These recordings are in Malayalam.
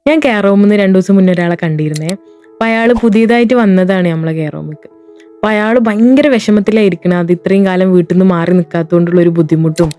ഞാൻ കെയർ റൂമിൽ നിന്ന് 2 ദിവസം മുന്നേ ഒരാളെ കണ്ടിരുന്നേ. അപ്പോൾ അയാൾ പുതിയതായിട്ട് വന്നതാണ് നമ്മളെ കെയർ റൂമിലേക്ക്. അപ്പോൾ അയാൾ ഭയങ്കര വിഷമത്തിലായിരിക്കണം. അത് ഇത്രയും കാലം വീട്ടിൽ നിന്ന് മാറി നിൽക്കാത്തതുകൊണ്ടുള്ളൊരു ബുദ്ധിമുട്ടും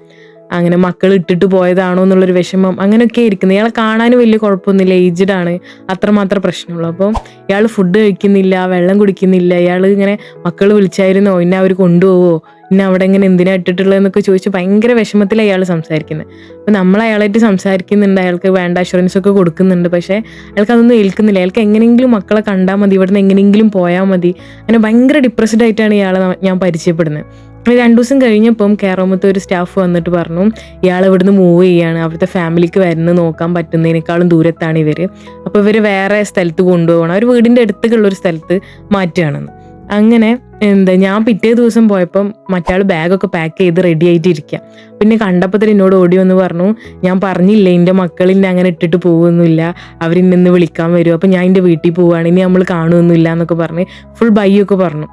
അങ്ങനെ മക്കൾ ഇട്ടിട്ട് പോയതാണോ എന്നുള്ളൊരു വിഷമം അങ്ങനെയൊക്കെ ഇരിക്കുന്നത്. ഇയാളെ കാണാനും വലിയ കുഴപ്പമൊന്നുമില്ല, ഏജ്ഡ് ആണ്, അത്രമാത്രം പ്രശ്നമുള്ളൂ. അപ്പോൾ ഇയാൾ ഫുഡ് കഴിക്കുന്നില്ല, വെള്ളം കുടിക്കുന്നില്ല. ഇയാൾ ഇങ്ങനെ മക്കൾ വിളിച്ചായിരുന്നോ, ഇന്നെ അവർ കൊണ്ടുപോവോ, ഇന്നെ അവിടെ ഇങ്ങനെ എന്തിനാ ഇട്ടിട്ടുള്ളതെന്നൊക്കെ ചോദിച്ച് ഭയങ്കര വിഷമത്തിലാണ് അയാൾ സംസാരിക്കുന്നത്. അപ്പോൾ നമ്മൾ അയാളായിട്ട് സംസാരിക്കുന്നുണ്ട്, അയാൾക്ക് വേണ്ട അഷുറൻസ് ഒക്കെ കൊടുക്കുന്നുണ്ട്. പക്ഷേ അയാൾക്ക് അതൊന്നും ഏൽക്കുന്നില്ല. അയാൾക്ക് എങ്ങനെയെങ്കിലും മക്കളെ കണ്ടാൽ മതി, ഇവിടുന്ന് എങ്ങനെയെങ്കിലും പോയാൽ മതി. അങ്ങനെ ഭയങ്കര ഡിപ്രസ്ഡ് ആയിട്ടാണ് ഇയാളെ ഞാൻ പരിചയപ്പെടുന്നത്. 2 ദിവസം കഴിഞ്ഞപ്പം കെയർ റൂമിലത്തെ ഒരു സ്റ്റാഫ് വന്നിട്ട് പറഞ്ഞു, ഇയാൾ ഇവിടുന്ന് മൂവ് ചെയ്യാണ്, അവിടുത്തെ ഫാമിലിക്ക് വരുന്നത് നോക്കാൻ പറ്റുന്നതിനേക്കാളും ദൂരത്താണ് ഇവർ. അപ്പോൾ ഇവർ വേറെ സ്ഥലത്ത് കൊണ്ടുപോകണം, അവർ വീടിൻ്റെ അടുത്തുള്ളൊരു സ്ഥലത്ത് മാറ്റുകയാണെന്ന്. അങ്ങനെ ഞാൻ പിറ്റേ ദിവസം പോയപ്പം മറ്റാൾ ബാഗൊക്കെ പാക്ക് ചെയ്ത് റെഡി ആയിട്ട് ഇരിക്കുക. പിന്നെ കണ്ടപ്പോൾ തന്നെ എന്നോട് ഓടി വന്ന് പറഞ്ഞു, ഞാൻ പറഞ്ഞില്ലേ എൻ്റെ മക്കളിന്നെ അങ്ങനെ ഇട്ടിട്ട് പോകുന്നില്ല, അവരിന്ന് വിളിക്കാൻ വരും, അപ്പോൾ ഞാൻ എൻ്റെ വീട്ടിൽ പോവുകയാണ്, ഇനി നമ്മൾ കാണുമൊന്നുമില്ല എന്നൊക്കെ പറഞ്ഞ് ഫുൾ ബൈ ഒക്കെ പറഞ്ഞു.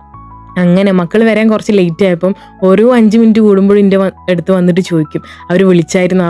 അങ്ങനെ മക്കൾ വരാൻ കുറച്ച് ലേറ്റ് ആയപ്പം ഓരോ 5 മിനിറ്റ് കൂടുമ്പോഴും എൻ്റെ അടുത്ത് വന്നിട്ട് ചോദിക്കും, അവർ വിളിച്ചായിരുന്നു,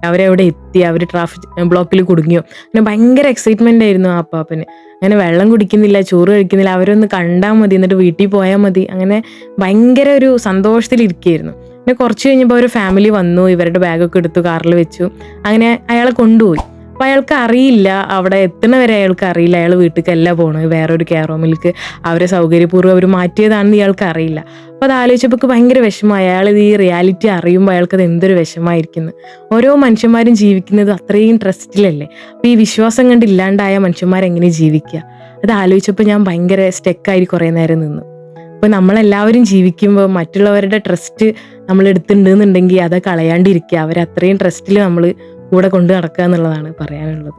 അവരെവിടെ എത്തി, അവർ ട്രാഫിക് ബ്ലോക്കിൽ കുടുങ്ങിയോ. അങ്ങനെ ഭയങ്കര എക്സൈറ്റ്മെൻ്റ് ആയിരുന്നു ആ അപ്പാപ്പന്. അങ്ങനെ വെള്ളം കുടിക്കുന്നില്ല, ചോറ് കഴിക്കുന്നില്ല, അവരൊന്ന് കണ്ടാൽ മതി, എന്നിട്ട് വീട്ടിൽ പോയാൽ മതി. അങ്ങനെ ഭയങ്കര ഒരു സന്തോഷത്തിലിരിക്കുകയായിരുന്നു. പിന്നെ കുറച്ച് കഴിഞ്ഞപ്പോൾ ഒരു ഫാമിലി വന്നു, ഇവരുടെ ബാഗൊക്കെ എടുത്തു കാറിൽ വെച്ചു. അങ്ങനെ അയാളെ കൊണ്ടുപോയി. അപ്പോൾ അയാൾക്ക് അറിയില്ല, അവിടെ എത്തുന്ന വരെ അയാൾക്ക് അറിയില്ല അയാൾ വീട്ടിലേക്കല്ല പോകണത്, വേറൊരു കെയർ റൂമിലേക്ക് അവരെ സൗകര്യപൂർവ്വം അവർ മാറ്റിയതാണെന്ന് ഇയാൾക്ക് അറിയില്ല. അപ്പോൾ അത് ആലോചിച്ചപ്പോൾ ഭയങ്കര വിഷമമായി. അയാൾ ഈ റിയാലിറ്റി അറിയുമ്പോൾ അയാൾക്കത് എന്തൊരു വിഷമമായിരിക്കുന്നു. ഓരോ മനുഷ്യന്മാരും ജീവിക്കുന്നത് അത്രയും ട്രസ്റ്റിലല്ലേ. അപ്പോൾ ഈ വിശ്വാസം കണ്ട് ഇല്ലാണ്ടായ മനുഷ്യന്മാരെങ്ങനെ ജീവിക്കുക, അത് ആലോചിച്ചപ്പോൾ ഞാൻ ഭയങ്കര സ്റ്റക്കായി കുറേ നേരം നിന്നു. അപ്പോൾ നമ്മളെല്ലാവരും ജീവിക്കുമ്പോൾ മറ്റുള്ളവരുടെ ട്രസ്റ്റ് നമ്മൾ എടുത്തിട്ടുണ്ടെന്നുണ്ടെങ്കിൽ അത് കളയാണ്ടിരിക്കുക, അവരത്രയും ട്രസ്റ്റിൽ നമ്മൾ കൂടെ കൊണ്ട് നടക്കുക എന്നുള്ളതാണ് പറയാനുള്ളത്.